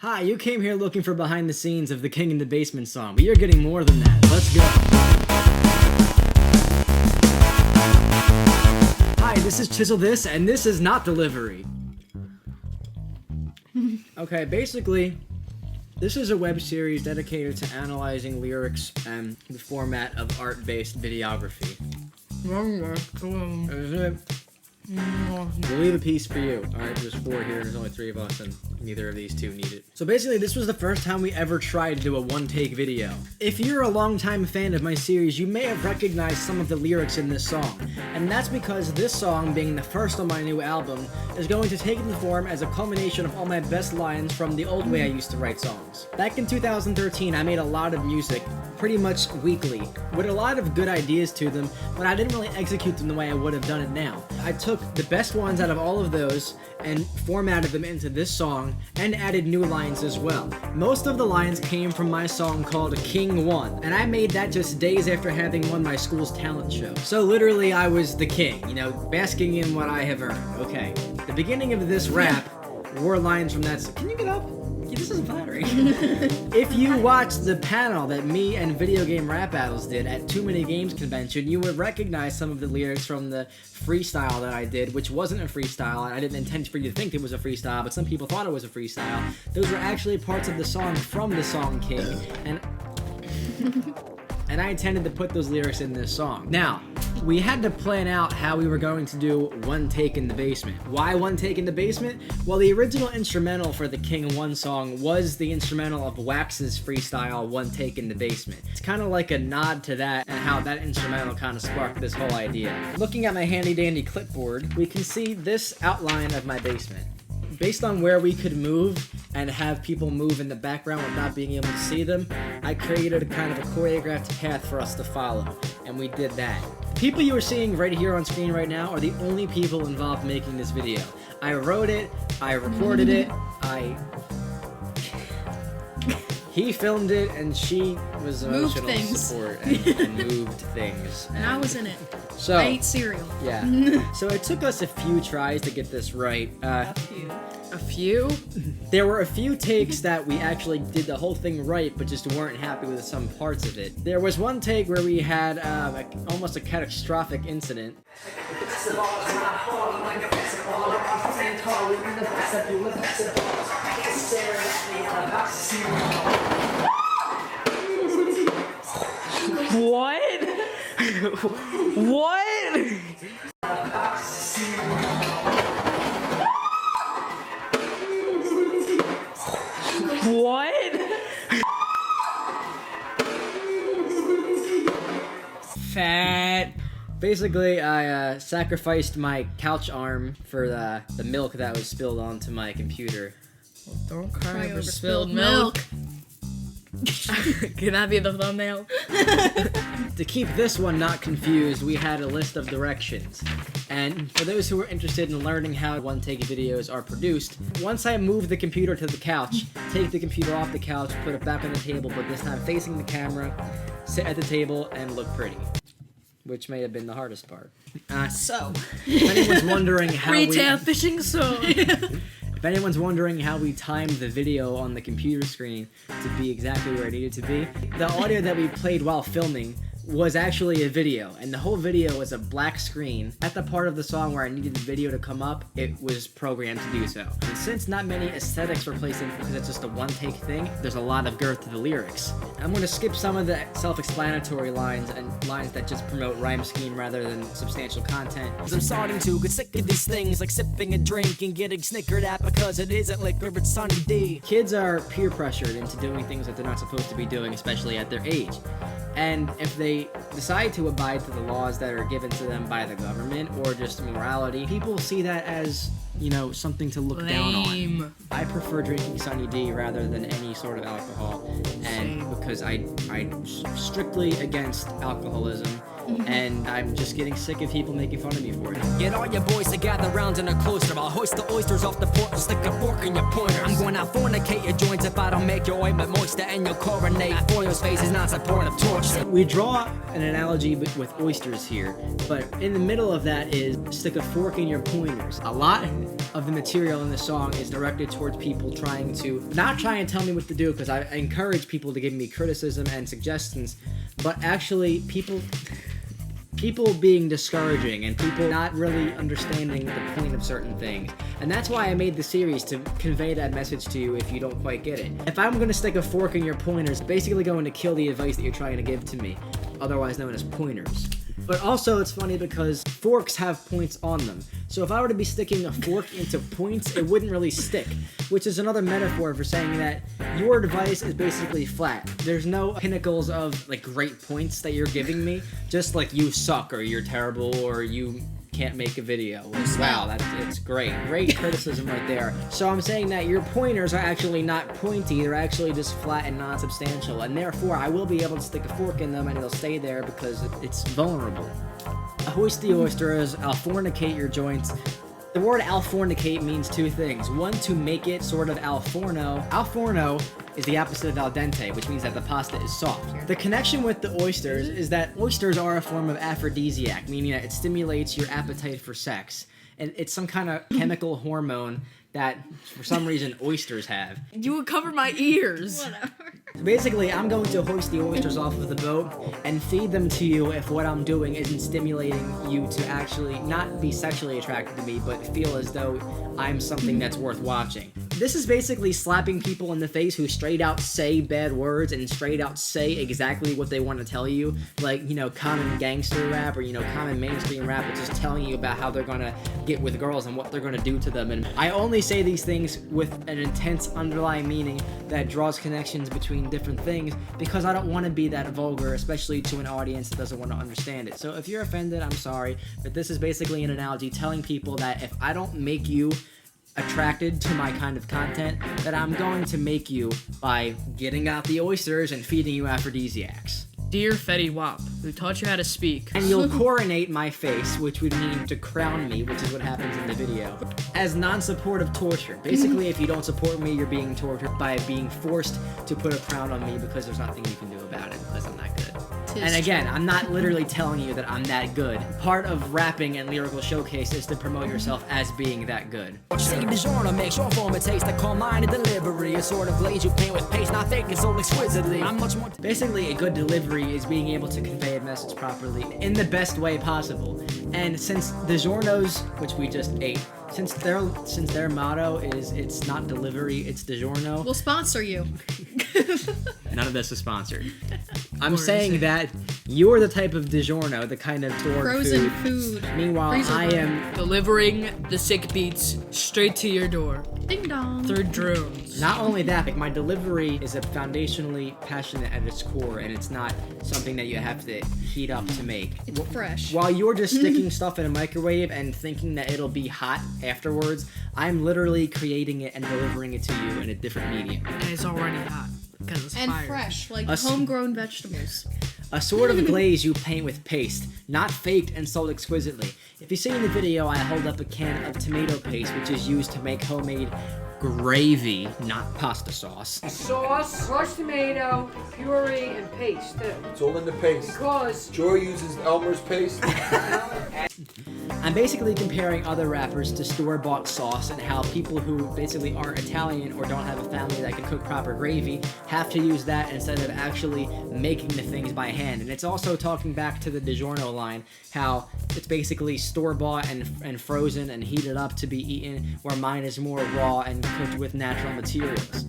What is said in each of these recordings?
Hi, you came here looking for behind the scenes of the King in the Basement song, but you're getting more than that. Let's go. Hi, this is Chisel This, and this is not delivery. Okay, basically, this is a web series dedicated to analyzing lyrics and the format of art-based videography. We'll leave a piece for you. Alright, there's 4 here, and there's only 3 of us, and neither of these 2 need it. So basically, this was the first time we ever tried to do a one-take video. If you're a longtime fan of my series, you may have recognized some of the lyrics in this song. And that's because this song, being the first on my new album, is going to take the form as a culmination of all my best lines from the old way I used to write songs. Back in 2013, I made a lot of music, pretty much weekly, with a lot of good ideas to them, but I didn't really execute them the way I would have done it now. I took the best ones out of all of those and formatted them into this song and added new lines as well. Most of the lines came from my song called King 1, and I made that just days after having won my school's talent show. So literally I was the king, basking in what I have earned. Okay, the beginning of this rap were lines from that. Can you get up? This isn't flattering. If you watched the panel that me and Video Game Rap Battles did at Too Many Games Convention, you would recognize some of the lyrics from the freestyle that I did, which wasn't a freestyle, and I didn't intend for you to think it was a freestyle, but some people thought it was a freestyle. Those were actually parts of the song from the song King, and I intended to put those lyrics in this song. Now, we had to plan out how we were going to do One Take in the Basement. Why One Take in the Basement? Well, the original instrumental for the King 1 song was the instrumental of Wax's freestyle One Take in the Basement. It's kind of like a nod to that and how that instrumental kind of sparked this whole idea. Looking at my handy dandy clipboard, we can see this outline of my basement. Based on where we could move and have people move in the background without being able to see them, I created a kind of a choreographed path for us to follow, and we did that. The people you are seeing right here on screen right now are the only people involved making this video. I wrote it, I recorded it, he filmed it, and she was emotional support and moved things. And I was in it. So, I ate cereal. Yeah. So it took us a few tries to get this right. A few? There were a few takes that we actually did the whole thing right, but just weren't happy with some parts of it. There was one take where we had almost a catastrophic incident. What? What? What? Fat. Basically, I sacrificed my couch arm for the milk that was spilled onto my computer. Don't cry over spilled milk. Can that be the thumbnail? To keep this one not confused, we had a list of directions. And for those who are interested in learning how one-take videos are produced, once I move the computer to the couch, take the computer off the couch, put it back on the table, but this time facing the camera, sit at the table, and look pretty. Which may have been the hardest part. If anyone's wondering how Retail fishing song. If anyone's wondering how we timed the video on the computer screen to be exactly where it needed to be, the audio that we played while filming was actually a video, and the whole video was a black screen. At the part of the song where I needed the video to come up, it was programmed to do so. And since not many aesthetics were placed in because it's just a one-take thing, there's a lot of girth to the lyrics. I'm going to skip some of the self-explanatory lines and lines that just promote rhyme scheme rather than substantial content. Cause I'm starting to get sick of these things, like sipping a drink and getting snickered at because it isn't liquor, it's Sunny D. Kids are peer pressured into doing things that they're not supposed to be doing, especially at their age. And if they decide to abide to the laws that are given to them by the government or just morality, people see that as, something to look down on. I prefer drinking Sunny D rather than any sort of alcohol, and because I'm strictly against alcoholism, and I'm just getting sick of people making fun of me for it. Get all your boys to gather round in a cloister. I'll hoist the oysters off the porch and stick a fork in your pointers. I'm going to fornicate your joints if I don't make your ointment moister and your coronate. Foil's face is not supportive torture. We draw an analogy with oysters here, but in the middle of that is stick a fork in your pointers. A lot of the material in the song is directed towards people trying to, not trying to tell me what to do, because I encourage people to give me criticism and suggestions, but actually people being discouraging and people not really understanding the point of certain things. And that's why I made the series, to convey that message to you if you don't quite get it. If I'm going to stick a fork in your pointers, basically going to kill the advice that you're trying to give to me, otherwise known as pointers. But also it's funny because forks have points on them. So if I were to be sticking a fork into points, it wouldn't really stick, which is another metaphor for saying that your advice is basically flat. There's no pinnacles of like great points that you're giving me, just like you suck or you're terrible or you can't make a video. Wow, it's great. Great criticism right there. So I'm saying that your pointers are actually not pointy, they're actually just flat and non-substantial, and therefore I will be able to stick a fork in them and it'll stay there because it's vulnerable. Hoist the oysters, I'll fornicate your joints. The word al fornicate means two things. One, to make it sort of al forno. Al forno is the opposite of al dente, which means that the pasta is soft. The connection with the oysters is that oysters are a form of aphrodisiac, meaning that it stimulates your appetite for sex. And it's some kind of chemical hormone that, for some reason, oysters have. You would cover my ears. Whatever. So basically, I'm going to hoist the oysters off of the boat and feed them to you if what I'm doing isn't stimulating you to actually not be sexually attracted to me, but feel as though I'm something that's worth watching. This is basically slapping people in the face who straight out say bad words and straight out say exactly what they want to tell you, like, you know, common gangster rap or, you know, common mainstream rap, is just telling you about how they're gonna get with girls and what they're gonna do to them. And I only say these things with an intense underlying meaning that draws connections between different things, because I don't want to be that vulgar, especially to an audience that doesn't want to understand it. So if you're offended, I'm sorry, but this is basically an analogy telling people that if I don't make you attracted to my kind of content, that I'm going to make you by getting out the oysters and feeding you aphrodisiacs. Dear Fetty Wap, who taught you how to speak. And you'll coronate my face, which would mean to crown me, which is what happens in the video, as non-supportive torture. Basically, if you don't support me, you're being tortured by being forced to put a crown on me because there's nothing you can do about it, because I'm not good. And again, I'm not literally telling you that I'm that good. Part of rapping and lyrical showcase is to promote yourself as being that good. Save the genre, make your form a taste, I call mine a delivery. A sort of glaze you paint with paste, not fake and sold exquisitely. I'm much more. Basically, a good delivery is being able to convey a message properly in the best way possible. And since the Giornos, which we just ate, since their motto is it's not delivery, it's DiGiorno. We'll sponsor you. None of this is sponsored. I'm saying that you're the type of DiGiorno, the kind of stored Frozen food. Meanwhile, Freezer I food. am Delivering the sick beats straight to your door. Ding dong. Through drones. not only that, like my delivery is a foundationally passionate at its core, and it's not something that you have to heat up to make. It's fresh. While you're just sticking stuff in a microwave and thinking that it'll be hot afterwards, I'm literally creating it and delivering it to you in a different medium. And it's already hot. Because it's And fire. fresh, like Us- homegrown vegetables. A sort of glaze you paint with paste, not faked and sold exquisitely. If you see in the video, I hold up a can of tomato paste, which is used to make homemade gravy, not pasta sauce. Sauce, crushed tomato, puree, and paste too. It's all in the paste. Because Joy uses Elmer's paste. I'm basically comparing other rappers to store-bought sauce and how people who basically aren't Italian or don't have a family that can cook proper gravy have to use that instead of actually making the things by hand. And it's also talking back to the DiGiorno line, how it's basically store-bought and frozen and heated up to be eaten, where mine is more raw and cooked with natural materials.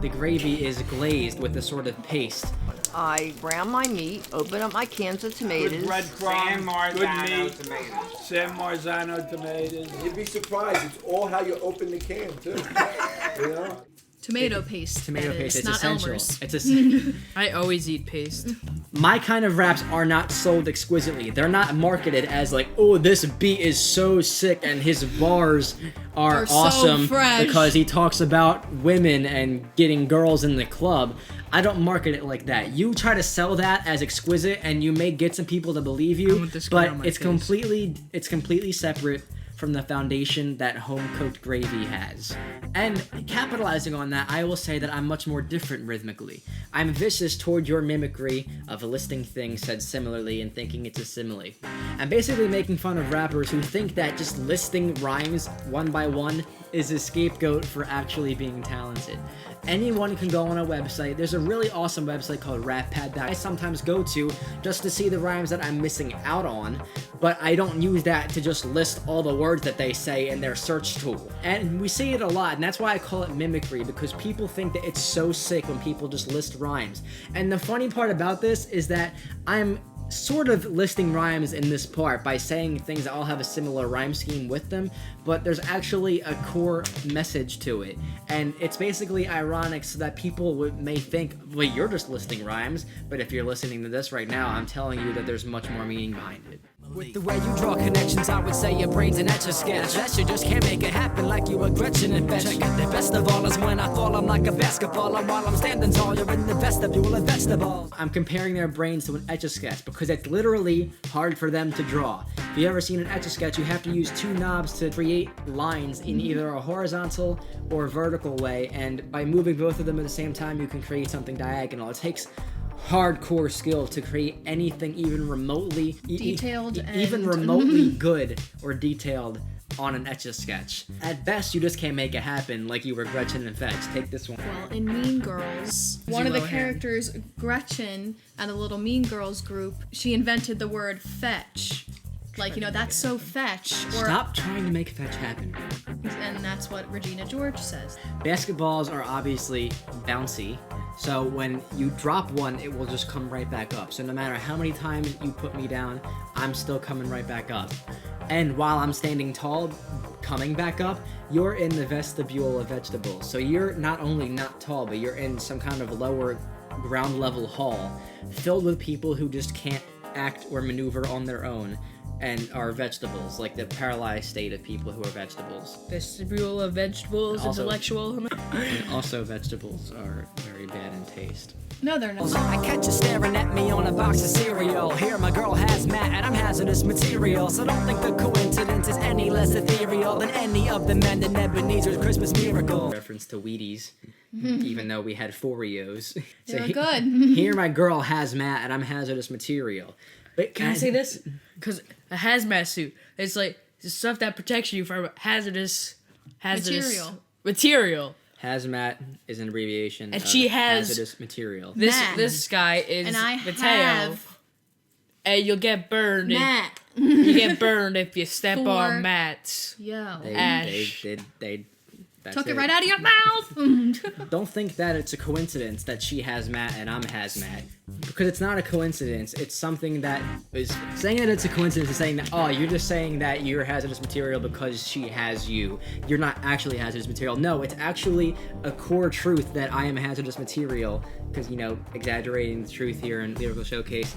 The gravy is glazed with a sort of paste. I brown my meat, open up my cans of tomatoes. Good breadcrumbs, good meat, San Marzano tomatoes. You'd be surprised. It's all how you open the can, too. You know? Tomato paste. Tomato that paste. is, It's not essential. Elmer's. It's essential. I always eat paste. My kind of raps are not sold exquisitely. They're not marketed as like, oh, this beat is so sick and his bars are so awesome fresh. because he talks about women and getting girls in the club. I don't market it like that. You try to sell that as exquisite and you may get some people to believe I you, want this girl but on my it's face. completely separate from the foundation that home-cooked gravy has. And capitalizing on that, I will say that I'm much more different rhythmically. I'm vicious toward your mimicry of listing things said similarly and thinking it's a simile. I'm basically making fun of rappers who think that just listing rhymes one by one is a scapegoat for actually being talented. Anyone can go on a website. There's a really awesome website called RapPad that I sometimes go to just to see the rhymes that I'm missing out on, but I don't use that to just list all the words that they say in their search tool. And we see it a lot, and that's why I call it mimicry, because people think that it's so sick when people just list rhymes. And the funny part about this is that I'm sort of listing rhymes in this part by saying things that all have a similar rhyme scheme with them, but there's actually a core message to it. And it's basically ironic so that people may think, well, you're just listing rhymes, but if you're listening to this right now, I'm telling you that there's much more meaning behind it. With the way you draw connections, I would say your brain's an etch-a-sketch. That you just can't make it happen like you were Gretchen and Fetch. Check it, the best of all is when I fall, I'm like a basketballer. While I'm standing tall, you're in the vestibule of vegetables. I'm comparing their brains to an Etch-a-Sketch because it's literally hard for them to draw. If you ever seen an Etch-a-Sketch, you have to use two knobs to create lines in either a horizontal or vertical way, and by moving both of them at the same time, you can create something diagonal. It takes hardcore skill to create anything even remotely Detailed even and- remotely good or detailed on an Etch-a-Sketch. At best, you just can't make it happen like you were Gretchen and Fetch. Take this one. Well, in Mean Girls, one of the Lohan. characters, Gretchen, and the little Mean Girls group, she invented the word fetch. Like, you know, that's so fetch. Or, Stop trying to make Fetch happen. and that's what Regina George says. Basketballs are obviously bouncy, so when you drop one, it will just come right back up. So no matter how many times you put me down, I'm still coming right back up. And while I'm standing tall, coming back up, you're in the vestibule of vegetables. So you're not only not tall, but you're in some kind of lower ground level hall filled with people who just can't act or maneuver on their own and are vegetables, like the paralyzed state of people who are vegetables. Vestibule of vegetables, Also- intellectual. And also vegetables are very bad in taste. No, they're not. I catch you staring at me on a box of cereal. Here my girl has Matt and I'm hazardous material. So don't think the coincidence is any less ethereal than any of the men in Ebenezer's Christmas miracle. Reference to Wheaties, even though we had Foreos. They were he- good. Here my girl has Matt and I'm hazardous material. But Can I say this? Because a hazmat suit, it's like the stuff that protects you from hazardous material. Hazmat is an abbreviation And of she has- hazardous material. Matt. This guy is And I Mateo, have and you'll get burned. Matt. You get burned if you step For- on mats. Yo. Ash. That's Took it right out of your mouth. Don't think that it's a coincidence that she has Matt and I'm hazmat. Because it's not a coincidence. It's something that is saying that it's a coincidence is saying that, oh, you're just saying that you're hazardous material because she has you. You're not actually hazardous material. No, it's actually a core truth that I am hazardous material. Because, you know, exaggerating the truth here in Lyrical Showcase.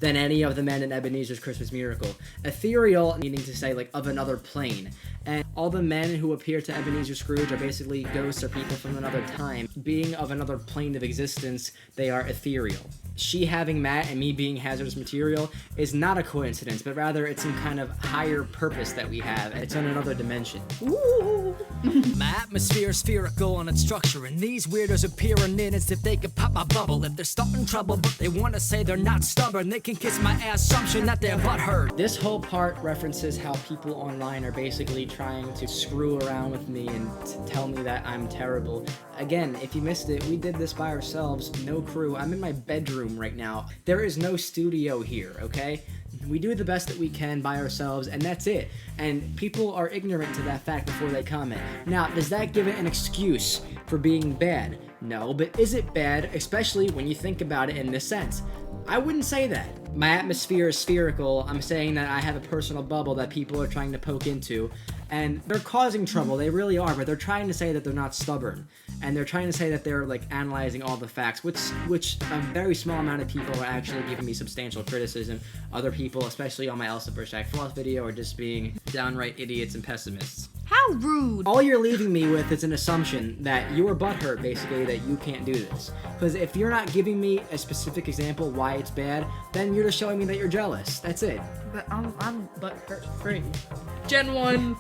Than any of the men in Ebenezer's Christmas Miracle. Ethereal, meaning to say, like, of another plane. And all the men who appear to Ebenezer Scrooge are basically ghosts or people from another time. Being of another plane of existence, they are ethereal. She having Matt and me being hazardous material is not a coincidence, but rather it's some kind of higher purpose that we have. It's on another dimension. My atmosphere is spherical on its structure, and these weirdos are peering in as if they could pop my bubble. If they're starting trouble, but they want to say they're not stubborn, they can kiss my assumption that they're butthurt. This whole part references how people online are basically trying to screw around with me and tell me that I'm terrible. Again, if you missed it, we did this by ourselves, no crew. I'm in my bedroom right now. There is no studio here, okay? We do the best that we can by ourselves, and that's it. And people are ignorant to that fact before they comment. Now, does that give it an excuse for being bad? No, but is it bad, especially when you think about it in this sense? I wouldn't say that. My atmosphere is spherical. I'm saying that I have a personal bubble that people are trying to poke into, and they're causing trouble. They really are, but they're trying to say that they're not stubborn, and they're trying to say that they're like analyzing all the facts, which a very small amount of people are actually giving me substantial criticism. Other people, especially on my Elsa vs. Jack Frost video, are just being downright idiots and pessimists. How rude. All you're leaving me with is an assumption that you are butthurt, basically, that you can't do this. Because if you're not giving me a specific example why it's bad, then you're just showing me that you're jealous. That's it. But I'm butthurt free. Gen 1.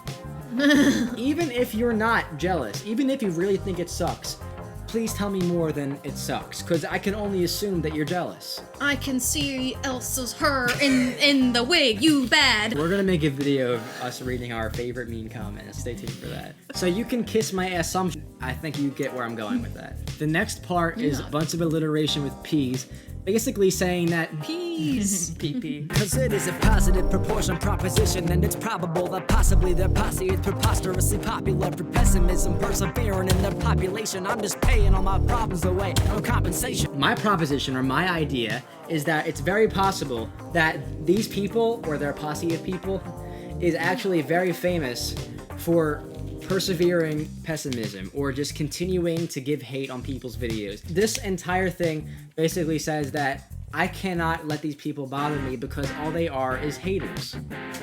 Even if you're not jealous, even if you really think it sucks, please tell me more than it sucks, because I can only assume that you're jealous. I can see Elsa's her in the wig, you bad. We're gonna make a video of us reading our favorite mean comments. Stay tuned for that. So you can kiss my assumption. I think you get where I'm going with that. The next part is a bunch of alliteration with P's, basically saying that Peas. PP. Cause it is a positive proportion proposition, and it's probable that possibly their posse is preposterously popular for pessimism, persevering in their population. I'm just paying all my problems away, no compensation. my proposition or my idea is that it's very possible that these people, or their posse of people, is actually very famous for persevering pessimism or just continuing to give hate on people's videos. This entire thing basically says that I cannot let these people bother me because all they are is haters.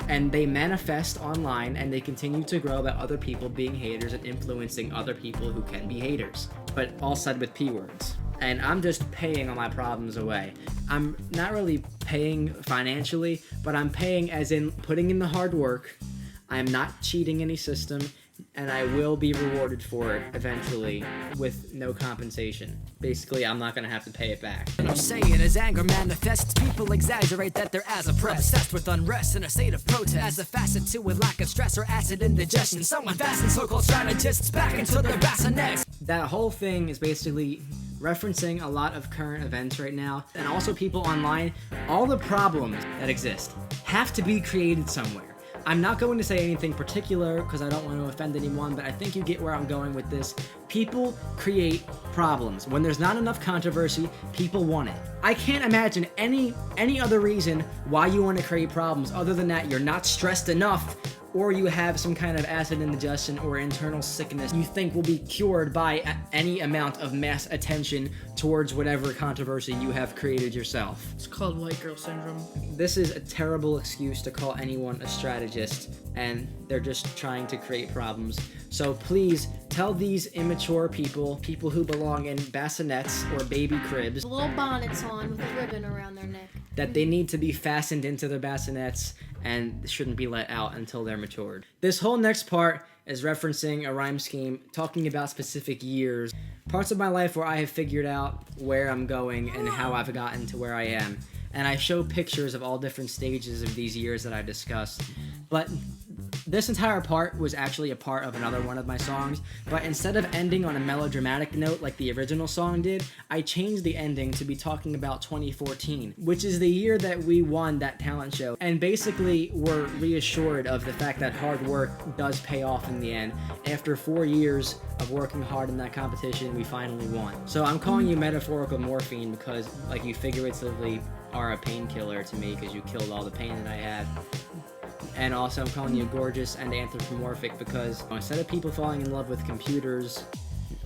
And they manifest online and they continue to grow by other people being haters and influencing other people who can be haters. But all said with P words. And I'm just paying all my problems away. I'm not really paying financially, but I'm paying as in putting in the hard work. I'm not cheating any system, and I will be rewarded for it eventually with no compensation. Basically, I'm not gonna have to pay it back. And I'm saying as anger manifests, people exaggerate that they're as oppressed, obsessed with unrest in a state of protest, as a facet to with lack of stress or acid indigestion. Someone fastens so-called strategists back into their bassinets. That whole thing is basically referencing a lot of current events right now, and also people online. All the problems that exist have to be created somewhere. I'm not going to say anything particular because I don't want to offend anyone, but I think you get where I'm going with this. People create problems. When there's not enough controversy, people want it. I can't imagine any other reason why you want to create problems other than that you're not stressed enough, or you have some kind of acid indigestion or internal sickness you think will be cured by any amount of mass attention towards whatever controversy you have created yourself. It's called white girl syndrome. This is a terrible excuse to call anyone a strategist, and they're just trying to create problems. So please tell these immature people who belong in bassinets or baby cribs, Little bonnets on with a ribbon around their neck. that they need to be fastened into their bassinets and shouldn't be let out until they're matured. This whole next part is referencing a rhyme scheme talking about specific years, parts of my life where I have figured out where I'm going and how I've gotten to where I am. And I show pictures of all different stages of these years that I discussed. But this entire part was actually a part of another one of my songs, but instead of ending on a melodramatic note like the original song did, I changed the ending to be talking about 2014, which is the year that we won that talent show, and basically were reassured of the fact that hard work does pay off in the end. After 4 years of working hard in that competition, we finally won. So I'm calling you metaphorical morphine because, like, you figuratively are a painkiller to me because you killed all the pain that I had. And also I'm calling you gorgeous and anthropomorphic because instead of people falling in love with computers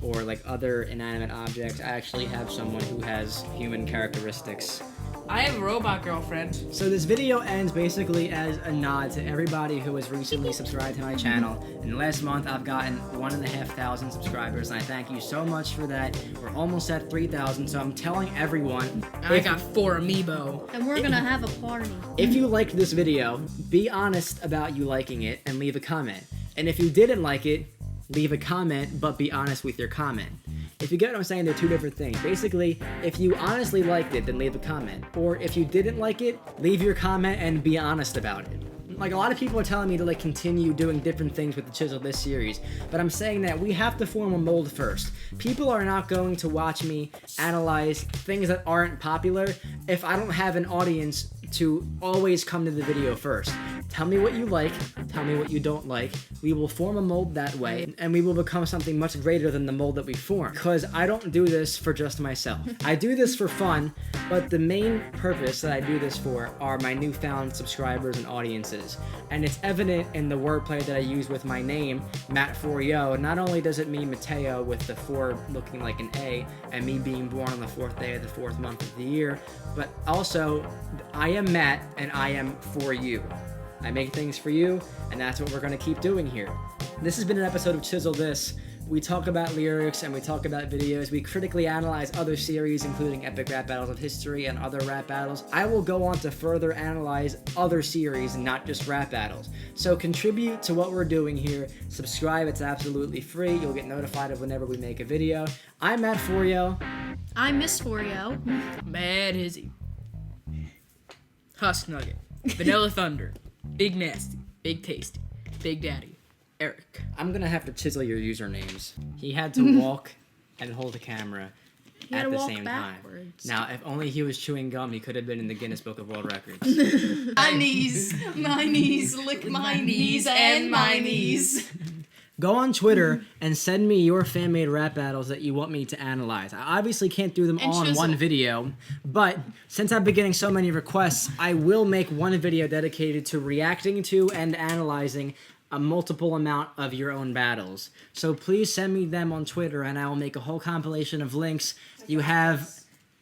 or like other inanimate objects, I actually have someone who has human characteristics. I have a robot girlfriend. So this video ends basically as a nod to everybody who has recently subscribed to my channel. In last month, I've gotten 1,500 subscribers, and I thank you so much for that. We're almost at 3,000, so I'm telling everyone, I got 4 amiibo. And we're gonna have a party. if you liked this video, be honest about you liking it and leave a comment. And if you didn't like it, leave a comment, but be honest with your comment. If you get what I'm saying, they're two different things. Basically, if you honestly liked it, then leave a comment. Or if you didn't like it, leave your comment and be honest about it. Like, a lot of people are telling me to like continue doing different things with the Chisel This series, but I'm saying that we have to form a mold first. People are not going to watch me analyze things that aren't popular if I don't have an audience to always come to the video first. Tell me what you like, tell me what you don't like. We will form a mold that way, and we will become something much greater than the mold that we form. Because I don't do this for just myself. I do this for fun, but the main purpose that I do this for are my newfound subscribers and audiences. And it's evident in the wordplay that I use with my name, Matt Forio. Not only does it mean Mateo with the 4 looking like an A, and me being born on the 4th day of the 4th month of the year, but also I am Matt and I am for you. I make things for you, and that's what we're going to keep doing here. This has been an episode of Chisel This. We talk about lyrics and we talk about videos. We critically analyze other series, including epic rap battles of history and other rap battles. I will go on to further analyze other series, not just rap battles. So contribute to what we're doing here. Subscribe, it's absolutely free. You'll get notified of whenever we make a video. I'm Matt Forio. I'm Miss Forio. Mad Hizzy. Husk Nugget. Vanilla Thunder. Big Nasty. Big Tasty. Big Daddy. Eric. I'm gonna have to chisel your usernames. He had to walk and hold the camera at the same time. Now, if only he was chewing gum, he could have been in the Guinness Book of World Records. My knees, lick my knees and my knees. Go on Twitter and send me your fan-made rap battles that you want me to analyze. I obviously can't do them all in one video, but since I've been getting so many requests, I will make one video dedicated to reacting to and analyzing a multiple amount of your own battles. So please send me them on Twitter and I will make a whole compilation of links. You have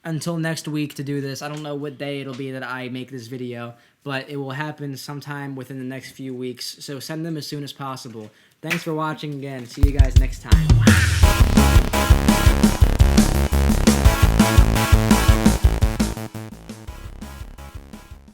until next week to do this. I don't know what day it'll be that I make this video, but it will happen sometime within the next few weeks. So send them as soon as possible. Thanks for watching again. See you guys next time.